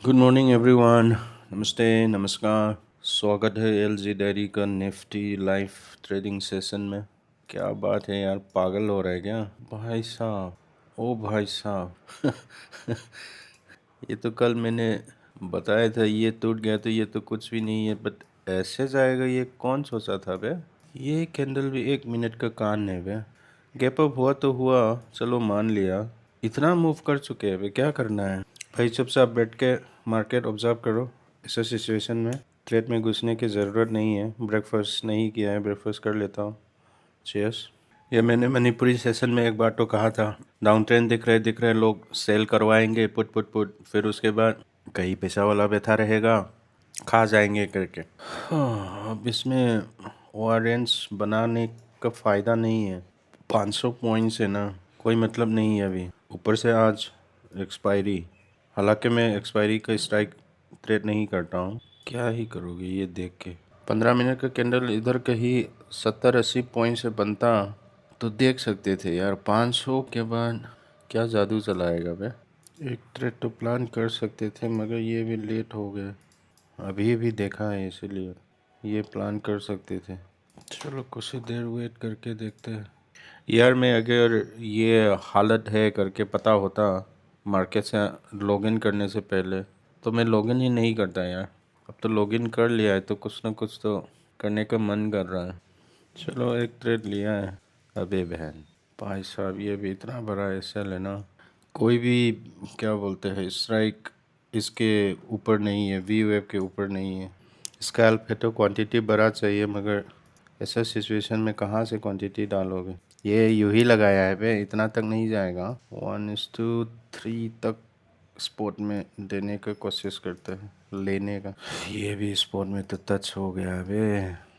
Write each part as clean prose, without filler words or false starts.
Good morning everyone. नमस्ते, नमस्कार। स्वागत है एलजी डायरी का निफ्टी लाइव ट्रेडिंग सेशन में। क्या बात है यार, पागल हो रहा है क्या भाई साहब? ओ भाई साहब ये तो कल मैंने बताया था, ये टूट गया तो ये तो कुछ भी नहीं है, बट ऐसे जाएगा ये कौन सोचा था बे? ये कैंडल भी 1 मिनट का कान है बे। गैप अप हुआ तो हुआ, चलो मान लिया। इतना मूव कर चुके हैं बे, क्या करना है भाई? चुपचाप बैठ के मार्केट ऑब्जर्व करो। ऐसा सिचुएशन में ट्रेड में घुसने की ज़रूरत नहीं है। ब्रेकफास्ट नहीं किया है, ब्रेकफास्ट कर लेता हूँ। चीयर्स। ये मैंने मणिपुरी सेशन में एक बार तो कहा था, डाउन ट्रेंड दिख रहे लोग सेल करवाएंगे, पुट पुट पुट, फिर उसके बाद कहीं पैसा वाला बैठा रहेगा, खा जाएंगे करके। हाँ, अब इसमें ओआरएंस बनाने का फ़ायदा नहीं है। 500 पॉइंट्स है ना, कोई मतलब नहीं है अभी। ऊपर से आज एक्सपायरी, हालांकि मैं एक्सपायरी का स्ट्राइक ट्रेड नहीं करता हूँ। क्या ही करोगे ये देख के? 15 मिनट का कैंडल इधर कहीं 70-80 पॉइंट से बनता तो देख सकते थे यार। 500 के बाद क्या जादू चलाएगा बे? एक ट्रेड तो प्लान कर सकते थे, मगर ये भी लेट हो गया। अभी भी देखा है, इसीलिए ये प्लान कर सकते थे। चलो कुछ ही देर वेट करके देखते हैं यार। मैं अगर ये हालत है करके पता होता मार्केट से लॉगिन करने से पहले, तो मैं लॉगिन ही नहीं करता यार। अब तो लॉगिन कर लिया है तो कुछ ना कुछ तो करने का मन कर रहा है। चलो एक ट्रेड लिया है। अबे बहन, भाई साहब ये भी इतना बड़ा एसएल है ना। कोई भी क्या बोलते हैं, स्ट्राइक इसके ऊपर नहीं है, वी वेव के ऊपर नहीं है। स्कैल्प है तो क्वांटिटी बढ़ा चाहिए, मगर ऐसा सिचुएशन में कहाँ से क्वांटिटी डालोगे? ये यूं ही लगाया है बे, इतना तक नहीं जाएगा। 1:3 तक स्पॉट में देने का कोशिश करते हैं, लेने का। ये भी स्पॉट में तो टच हो गया है बे।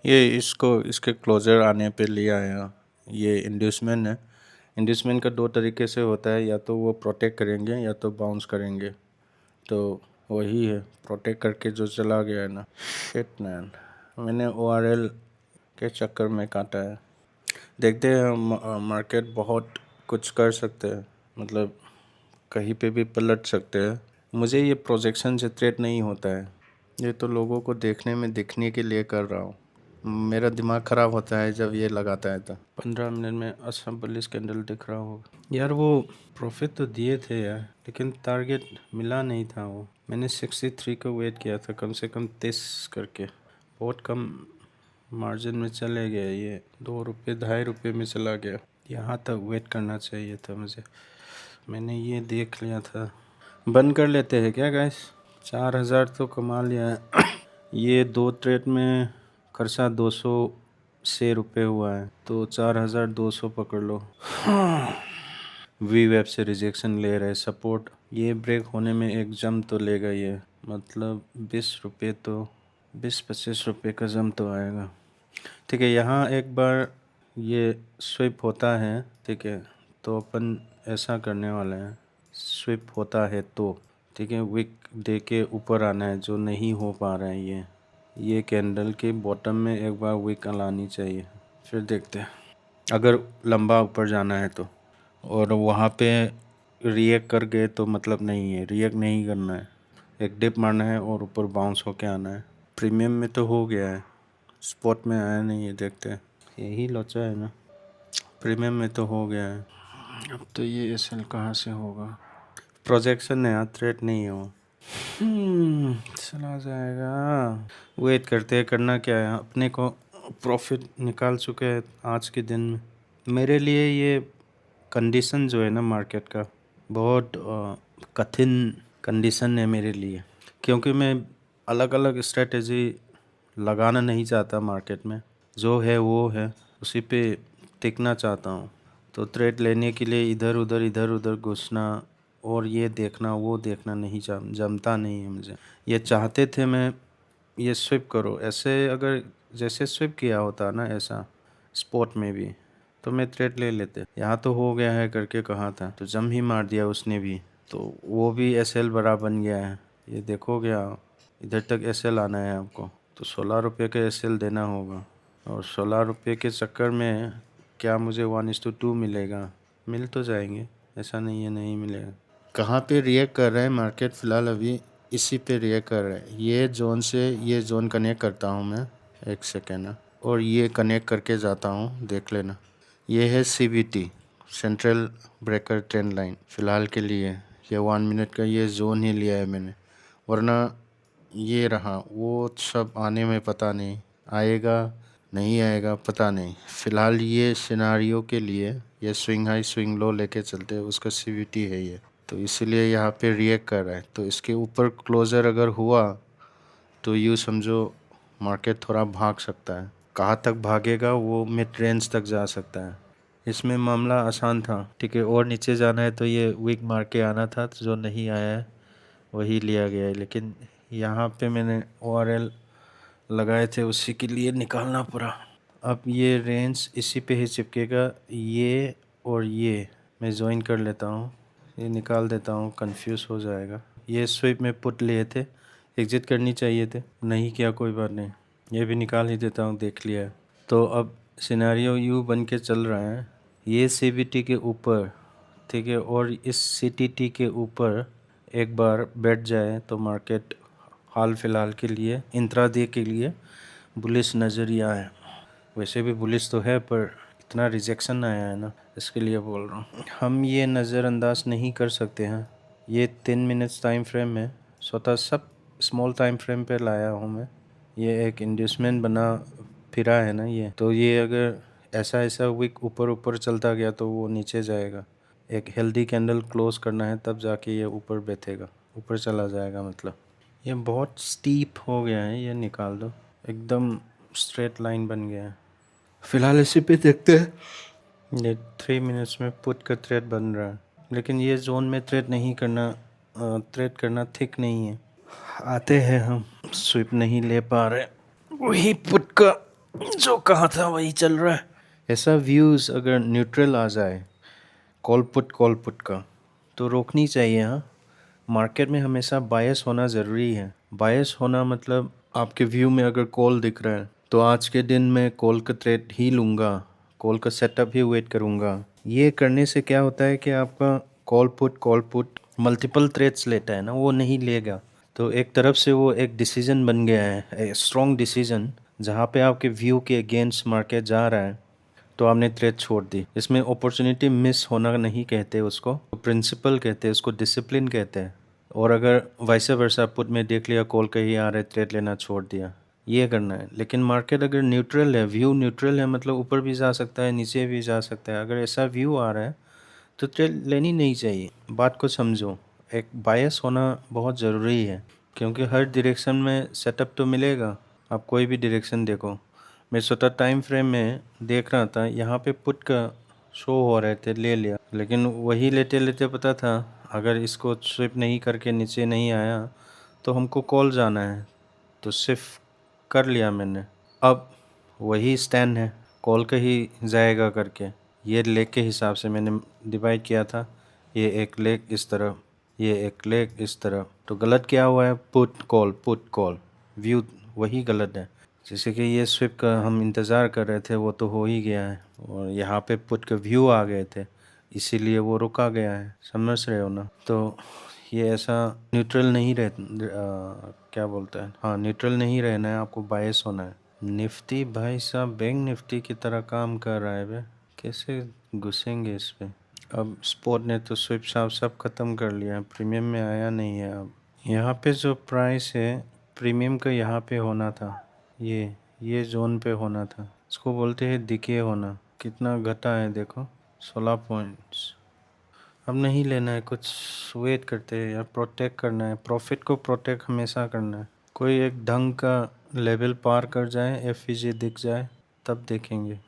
ये इसको इसके क्लोजर आने पे लिया है। ये इंड्यूसमेंट है। इंड्यूसमेंट का दो तरीके से होता है, या तो वो प्रोटेक्ट करेंगे या तो बाउंस करेंगे। तो वही है, प्रोटेक्ट करके जो चला गया है ना। शिट मैन, मैंने ओआरएल के चक्कर में काटा है। देखते हैं, मार्केट बहुत कुछ कर सकते हैं, मतलब कहीं पे भी पलट सकते हैं। मुझे ये प्रोजेक्शन से ट्रेड नहीं होता है, ये तो लोगों को देखने में दिखने के लिए कर रहा हूँ। मेरा दिमाग ख़राब होता है जब ये लगाता है तो। 15 मिनट में असम पुलिस कैंडल दिख रहा होगा यार। वो प्रॉफिट तो दिए थे यार, लेकिन टारगेट मिला नहीं था। वो मैंने 63 का वेट किया था, कम से कम 30 करके। बहुत कम मार्जिन में चले गए ये, 2 रुपये 2.5 रुपये में चला गया। यहाँ तक वेट करना चाहिए था मुझे। मैंने ये देख लिया था। बंद कर लेते हैं क्या गाइस? 4,000 तो कमा लिया है ये दो ट्रेड में खर्चा 200 रुपये हुआ है, तो 4,200 पकड़ लो। वी वेब से रिजेक्शन ले रहे सपोर्ट, ये ब्रेक होने में एक जम तो लेगा ये, मतलब 20 रुपये तो 20-25 रुपये का जम तो आएगा। ठीक है, यहाँ एक बार ये स्विप होता है, ठीक है, तो अपन ऐसा करने वाले हैं। स्विप होता है तो ठीक है, विक दे के ऊपर आना है, जो नहीं हो पा रहा है। ये कैंडल के बॉटम में एक बार विक लानी चाहिए, फिर देखते हैं अगर लंबा ऊपर जाना है तो। और वहाँ पे रिएक्ट कर गए तो मतलब नहीं है, रिएक्ट नहीं करना है। एक डिप मारना है और ऊपर बाउंस होके आना है। प्रीमियम में तो हो गया है, स्पॉट में आया नहीं है, देखते हैं। यही लोचा है ना, प्रीमियम में तो हो गया है। अब तो ये एसएल कहाँ से होगा? प्रोजेक्शन है, थ्रेट नहीं है वो। चला जाएगा। वेट करते हैं, करना क्या है, अपने को प्रॉफिट निकाल चुके हैं आज के दिन में। मेरे लिए ये कंडीशन जो है ना मार्केट का, बहुत कठिन कंडीशन है मेरे लिए, क्योंकि मैं अलग अलग स्ट्रेटजी लगाना नहीं चाहता मार्केट में। जो है वो है, उसी पे टिकना चाहता हूँ। तो ट्रेड लेने के लिए इधर उधर घुसना और ये देखना वो देखना नहीं जमता नहीं है मुझे। ये चाहते थे मैं, ये स्विप करो ऐसे, अगर जैसे स्विप किया होता ना ऐसा स्पॉट में भी, तो मैं ट्रेड ले लेते। यहाँ तो हो गया है करके कहा था, तो जम ही मार दिया उसने भी, तो वो भी एसएल बड़ा बन गया है। ये देखो क्या, इधर तक एसएल आना है आपको, तो 16 रुपये का एसएल देना होगा। और 16 रुपये के चक्कर में क्या मुझे 1:2 मिलेगा? मिल तो जाएंगे, ऐसा नहीं है नहीं मिलेगा। कहाँ पे रिएक्ट कर रहा है मार्केट फ़िलहाल? अभी इसी पे रिएक्ट कर रहा है। ये जोन से ये जोन कनेक्ट करता हूँ मैं, एक सेकेंड ना, और ये कनेक्ट करके जाता हूँ, देख लेना। ये है CBT, central breaker trend line. फ़िलहाल के लिए ये 1 मिनट का ये जोन ही लिया है मैंने, वरना ये रहा वो सब आने में पता नहीं आएगा नहीं आएगा, पता नहीं। फ़िलहाल ये सिनारियो के लिए ये स्विंग हाई स्विंग लो लेके चलते हैं, उसका सीवीटी है ये, तो इसीलिए यहाँ पे रिएक्ट कर रहा है। तो इसके ऊपर क्लोज़र अगर हुआ तो यूँ समझो मार्केट थोड़ा भाग सकता है। कहाँ तक भागेगा वो मिड रेंज तक जा सकता है। इसमें मामला आसान था, ठीक है। और नीचे जाना है तो ये वीक मार के आना था, तो जो नहीं आया है वही लिया गया है। लेकिन यहाँ पे मैंने ओआरएल लगाए थे, उसी के लिए निकालना पड़ा। अब ये रेंज इसी पे ही चिपकेगा, ये और ये मैं ज्वाइन कर लेता हूँ, ये निकाल देता हूँ, कंफ्यूज हो जाएगा। ये स्विप में पुट लिए थे, एग्जिट करनी चाहिए थे, नहीं किया, कोई बात नहीं, ये भी निकाल ही देता हूँ, देख लिया। तो अब सिनेरियो यू बन के चल रहा है, ये सीबीटी के ऊपर, ठीक है, और इस सीटीटी के ऊपर एक बार बैठ जाए तो मार्केट हाल फिलहाल के लिए इंट्राडे के लिए बुलिश नज़रिया है। वैसे भी बुलिश तो है, पर इतना रिजेक्शन आया है ना, इसके लिए बोल रहा हूँ। हम ये नज़रअंदाज नहीं कर सकते हैं। ये 3 मिनट्स टाइम फ्रेम में स्वतः सब स्मॉल टाइम फ्रेम पे लाया हूँ मैं। ये एक इंड्यूसमेंट बना फिरा है ना ये, तो ये अगर ऐसा ऐसा वीक ऊपर ऊपर चलता गया तो वो नीचे जाएगा। एक हेल्दी कैंडल क्लोज करना है तब जाके ये ऊपर बैठेगा, ऊपर चला जाएगा। मतलब ये बहुत स्टीप हो गया है, ये निकाल दो, एकदम स्ट्रेट लाइन बन गया है। फिलहाल इसी पे देखते हैं। ये 3 मिनट्स में पुट का थ्रेड बन रहा है, लेकिन ये जोन में थ्रेड नहीं करना, थ्रेड करना ठीक नहीं है। आते हैं हम, स्विप नहीं ले पा रहे, वही पुट का जो कहा था वही चल रहा है। ऐसा व्यूज़ अगर न्यूट्रल आ जाए कॉल पुट का, तो रोकनी चाहिए। हाँ, मार्केट में हमेशा बायस होना ज़रूरी है। बायस होना मतलब आपके व्यू में अगर कॉल दिख रहा है तो आज के दिन में कॉल का ट्रेड ही लूँगा, कॉल का सेटअप ही वेट करूँगा। ये करने से क्या होता है कि आपका कॉल पुट मल्टीपल ट्रेड्स लेता है ना, वो नहीं लेगा। तो एक तरफ से वो एक डिसीजन बन गया है, स्ट्रॉन्ग डिसीजन, जहाँ पे आपके व्यू के अगेंस्ट मार्केट जा रहा है तो आपने ट्रेड छोड़ दी। इसमें अपॉर्चुनिटी मिस होना नहीं कहते उसको, प्रिंसिपल कहते हैं उसको, डिसिप्लिन कहते हैं। और अगर वैसे वर्सा पुट में देख लिया कॉल कहीं आ रहे, ट्रेड लेना छोड़ दिया, ये करना है। लेकिन मार्केट अगर न्यूट्रल है, व्यू न्यूट्रल है, मतलब ऊपर भी जा सकता है नीचे भी जा सकता है, अगर ऐसा व्यू आ रहा है तो ट्रेड लेनी नहीं चाहिए। बात को समझो, एक बायस होना बहुत ज़रूरी है, क्योंकि हर डायरेक्शन में सेटअप तो मिलेगा। आप कोई भी डायरेक्शन देखो, मैं स्वतः टाइम फ्रेम में देख रहा था, यहाँ पे पुट का शो हो रहे थे, ले लिया। लेकिन वही लेते लेते पता था अगर इसको स्विप नहीं करके नीचे नहीं आया तो हमको कॉल जाना है, तो सिर्फ कर लिया मैंने। अब वही स्टैंड है, कॉल का ही जाएगा करके। ये लेग के हिसाब से मैंने डिवाइड किया था, ये एक लेग इस तरफ, ये एक लेग इस तरफ। तो गलत क्या हुआ है? पुट कॉल व्यू वही गलत है। जैसे कि ये स्विप का हम इंतज़ार कर रहे थे, वो तो हो ही गया है, और यहाँ पे पुट के व्यू आ गए थे, इसीलिए वो रुका गया है। समझ रहे हो ना? तो ये ऐसा न्यूट्रल नहीं क्या बोलते हैं, हाँ, न्यूट्रल नहीं रहना है, आपको बायस होना है। निफ्टी भाई साहब बैंक निफ्टी की तरह काम कर रहा है बे, कैसे घुसेंगे इस पे? अब स्पॉट ने तो स्विप सब ख़त्म कर लिया, प्रीमियम में आया नहीं है। अब यहाँ पे जो प्राइस है प्रीमियम का, यहाँ पे होना था, ये जोन पे होना था। इसको बोलते हैं डिके होना। कितना घटा है देखो, 16 पॉइंट्स। अब नहीं लेना है कुछ, वेट करते हैं यार, प्रोटेक्ट करना है, प्रॉफिट को प्रोटेक्ट हमेशा करना है। कोई एक ढंग का लेवल पार कर जाए, एफईजी दिख जाए, तब देखेंगे।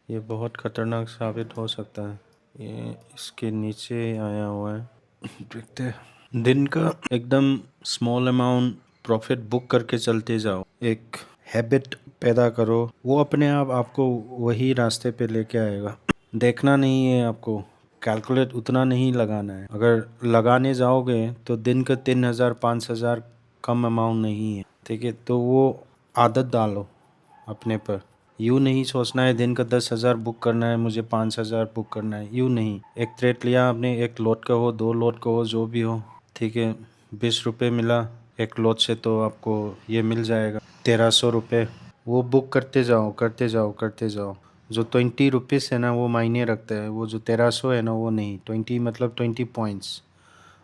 ये बहुत ख़तरनाक साबित हो सकता है। ये इसके नीचे आया हुआ है, देखते हैं। दिन का एकदम स्मॉल अमाउंट प्रॉफिट बुक करके चलते जाओ, एक हैबिट पैदा करो, वो अपने आप आपको वही रास्ते पे लेके आएगा। देखना नहीं है आपको, कैलकुलेट उतना नहीं लगाना है। अगर लगाने जाओगे तो दिन का 3,000 5,000 कम अमाउंट नहीं है, ठीक है। तो वो आदत डालो अपने पर। यूँ नहीं सोचना है दिन का 10,000 बुक करना है, मुझे 5,000 बुक करना है, यूँ नहीं। एक ट्रेड लिया आपने, एक लोट का हो, 2 लोट का हो, जो भी हो, ठीक है। 20 रुपये मिला एक लोट से, तो आपको ये मिल जाएगा 1,300 रुपये। वो बुक करते जाओ करते जाओ करते जाओ। जो 20 रुपीज़ है ना वो मायने रखता है, वो जो 1,300 है ना वो नहीं। 20 मतलब 20 पॉइंट्स,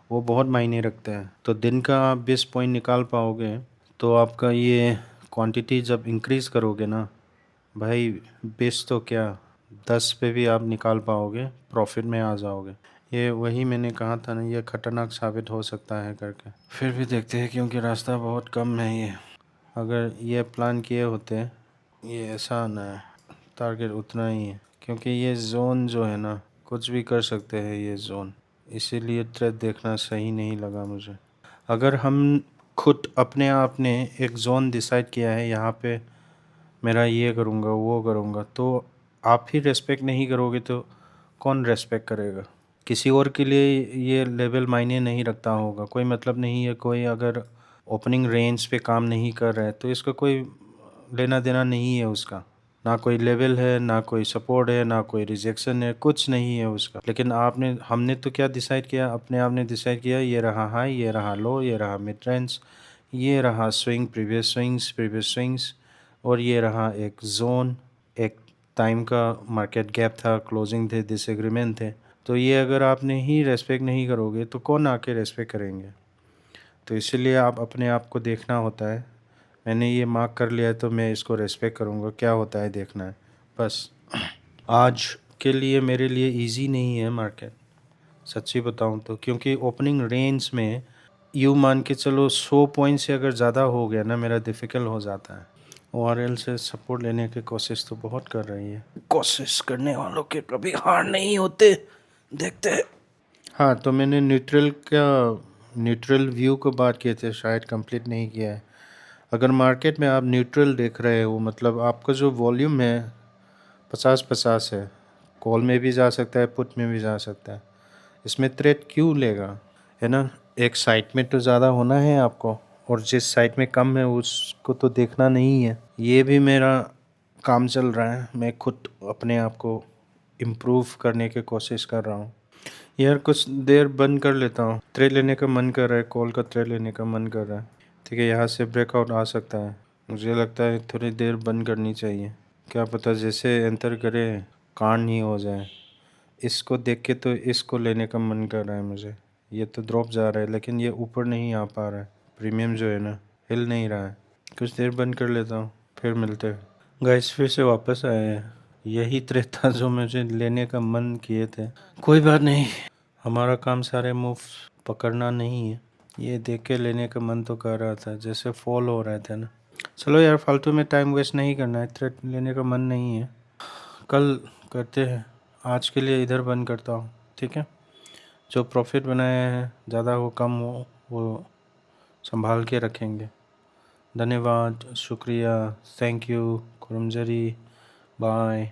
वो बहुत मायने रखता है। तो दिन का आप 20 पॉइंट निकाल पाओगे तो आपका ये क्वांटिटी जब इंक्रीज़ करोगे ना भाई, 20 तो क्या 10 पे भी आप निकाल पाओगे, प्रॉफिट में आ जाओगे। ये वही मैंने कहा था ना, ये खतरनाक साबित हो सकता है करके। फिर भी देखते हैं, क्योंकि रास्ता बहुत कम है ये। अगर ये प्लान किए होते, ये ऐसा आना है, टारगेट उतना ही है। क्योंकि ये जोन जो है ना, कुछ भी कर सकते हैं ये जोन, इसीलिए ट्रेड देखना सही नहीं लगा मुझे। अगर हम खुद अपने आप ने एक जोन डिसाइड किया है, यहाँ पे मेरा ये करूँगा वो करूँगा, तो आप ही रेस्पेक्ट नहीं करोगे तो कौन रेस्पेक्ट करेगा। किसी और के लिए ये लेवल मायने नहीं रखता होगा, कोई मतलब नहीं है। कोई अगर ओपनिंग रेंज पे काम नहीं कर रहा है तो इसका कोई लेना देना नहीं है उसका। ना कोई लेवल है, ना कोई सपोर्ट है, ना कोई रिजेक्शन है, कुछ नहीं है उसका। लेकिन हमने तो क्या डिसाइड किया, अपने आप ने डिसाइड किया, ये रहा हाई, ये रहा लो, ये रहा मिड रेंज, ये रहा स्विंग, प्रीवियस स्विंग्स, और ये रहा एक जोन, एक टाइम का मार्केट गैप था, क्लोजिंग थे, डिसएग्रीमेंट थे। तो ये अगर आपने ही रेस्पेक्ट नहीं करोगे तो कौन आके रेस्पेक्ट करेंगे। तो इसीलिए आप अपने आप को देखना होता है। मैंने ये मार्क कर लिया है तो मैं इसको रेस्पेक्ट करूँगा, क्या होता है देखना है बस। आज के लिए मेरे लिए इजी नहीं है मार्केट, सच्ची बताऊँ तो। क्योंकि ओपनिंग रेंज में यूँ मान के चलो 100 पॉइंट से अगर ज़्यादा हो गया ना, मेरा डिफ़िकल्ट हो जाता है। ORL से सपोर्ट लेने की कोशिश तो बहुत कर रही है, कोशिश करने वालों के कभी हार नहीं होते, देखते हैं। हाँ, तो मैंने न्यूट्रल व्यू को बात किए थे, शायद कंप्लीट नहीं किया है। अगर मार्केट में आप न्यूट्रल देख रहे हो, मतलब आपका जो वॉल्यूम है 50-50 है, कॉल में भी जा सकता है, पुट में भी जा सकता है। इसमें ट्रेड क्यों लेगा, है ना। एक साइड में तो ज़्यादा होना है आपको, और जिस साइड में कम है उसको तो देखना नहीं है। ये भी मेरा काम चल रहा है, मैं खुद अपने आप को इम्प्रूव करने की कोशिश कर रहा हूँ। यार कुछ देर बंद कर लेता हूँ, ट्रेड लेने का मन कर रहा है, कॉल का ट्रेड लेने का मन कर रहा है, ठीक है। यहाँ से ब्रेकआउट आ सकता है, मुझे लगता है थोड़ी देर बंद करनी चाहिए। क्या पता जैसे एंटर करे कांड ही हो जाए। इसको देख के तो इसको लेने का मन कर रहा है मुझे। ये तो ड्रॉप जा रहा है, लेकिन ये ऊपर नहीं आ पा रहा है, प्रीमियम जो है ना हिल नहीं रहा है। कुछ देर बंद कर लेता हूँ, फिर मिलते हैं। गाइस फिर से वापस आए हैं, यही ट्रेड था जो मुझे लेने का मन किए थे। कोई बात नहीं, हमारा काम सारे मूव पकड़ना नहीं है। ये देख के लेने का मन तो कर रहा था, जैसे फॉल हो रहा था ना। चलो यार, फालतू में टाइम वेस्ट नहीं करना है, ट्रेड लेने का मन नहीं है, कल करते हैं। आज के लिए इधर बंद करता हूँ, ठीक है। जो प्रॉफिट बनाया है, ज़्यादा हो कम हो, वो संभाल के रखेंगे। धन्यवाद, शुक्रिया, थैंक यू, कुरमजरी, बाय।